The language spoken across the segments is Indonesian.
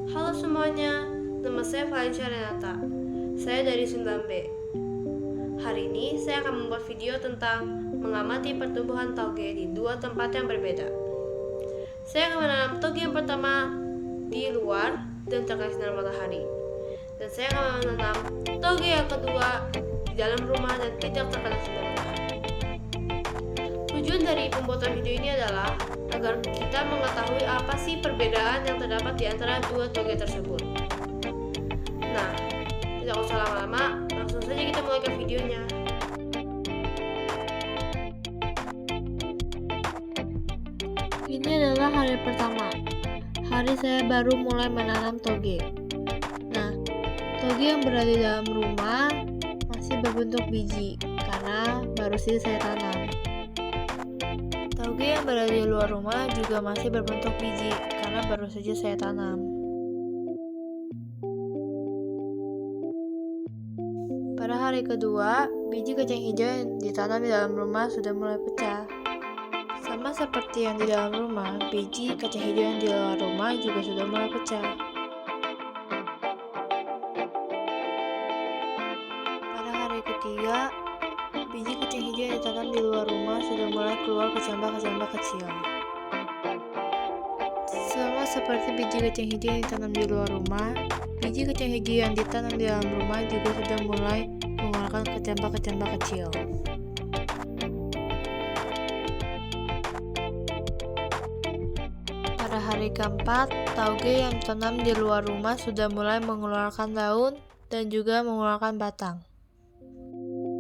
Halo semuanya, nama saya Valencia Renata. Saya dari 9B. Hari ini saya akan membuat video tentang mengamati pertumbuhan tauge di dua tempat yang berbeda. Saya akan menanam tauge yang pertama di luar dan terkena sinar matahari. Dan saya akan menanam tauge yang kedua di dalam rumah dan tidak terkena sinar matahari. Tujuan dari pembuatan video ini adalah agar kita mengetahui apa sih perbedaan yang terdapat di antara dua tauge tersebut. Nah, tidak usah lama-lama, langsung saja kita mulai ke videonya. Ini adalah hari pertama. Hari saya baru mulai menanam toge. Nah, toge yang berada di dalam rumah masih berbentuk biji karena baru saja saya tanam. Toge yang berada di luar rumah juga masih berbentuk biji karena baru saja saya tanam. Pada hari kedua, biji kacang hijau yang ditanam di dalam rumah sudah mulai pecah. Sama seperti yang di dalam rumah, biji kacang hijau yang di luar rumah juga sudah mulai pecah. Pada hari ketiga, biji kacang hijau yang ditanam di luar rumah sudah mulai keluar kecambah-kecambah kecil. Sama seperti biji kacang hijau yang ditanam di luar rumah, biji kacang hijau yang ditanam di dalam rumah juga sudah mulai mengeluarkan kecambah-kecambah kecil. Pada hari keempat, tauge yang ditanam di luar rumah sudah mulai mengeluarkan daun dan juga mengeluarkan batang.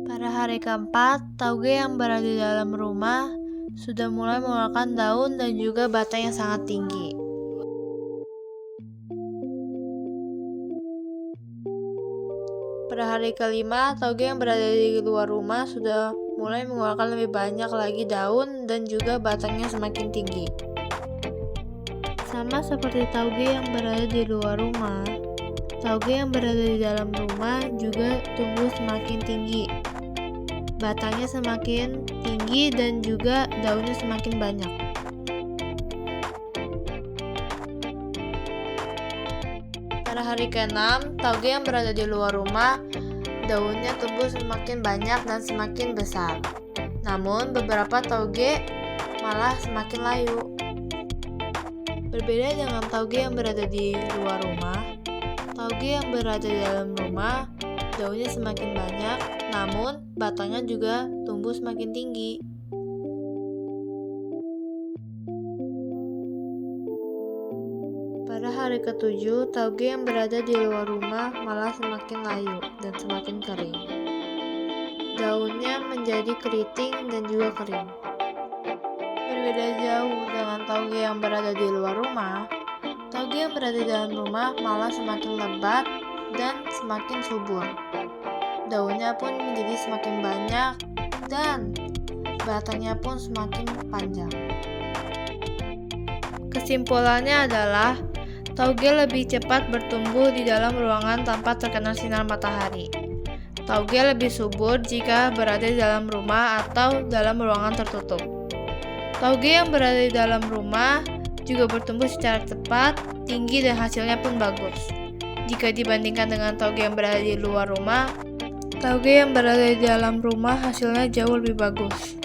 Pada hari keempat, tauge yang berada di dalam rumah sudah mulai mengeluarkan daun dan juga batang yang sangat tinggi. Pada hari kelima, tauge yang berada di luar rumah sudah mulai mengeluarkan lebih banyak lagi daun dan juga batangnya semakin tinggi. Sama seperti tauge yang berada di luar rumah, tauge yang berada di dalam rumah juga tumbuh semakin tinggi. Batangnya semakin tinggi dan juga daunnya semakin banyak. Pada hari ke-6, tauge yang berada di luar rumah, daunnya tumbuh semakin banyak dan semakin besar. Namun, beberapa tauge malah semakin layu. Berbeda dengan tauge yang berada di luar rumah, tauge yang berada di dalam rumah, daunnya semakin banyak, namun batangnya juga tumbuh semakin tinggi. Pada hari ke-7, tauge yang berada di luar rumah malah semakin layu dan semakin kering. Daunnya menjadi keriting dan juga kering. Berbeda jauh dengan tauge yang berada di luar rumah, tauge yang berada di dalam rumah malah semakin lebat dan semakin subur. Daunnya pun menjadi semakin banyak dan batangnya pun semakin panjang. Kesimpulannya adalah tauge lebih cepat bertumbuh di dalam ruangan tanpa terkena sinar matahari. Tauge lebih subur jika berada di dalam rumah atau dalam ruangan tertutup. Tauge yang berada di dalam rumah juga bertumbuh secara cepat, tinggi, dan hasilnya pun bagus. Jika dibandingkan dengan tauge yang berada di luar rumah, tauge yang berada di dalam rumah hasilnya jauh lebih bagus.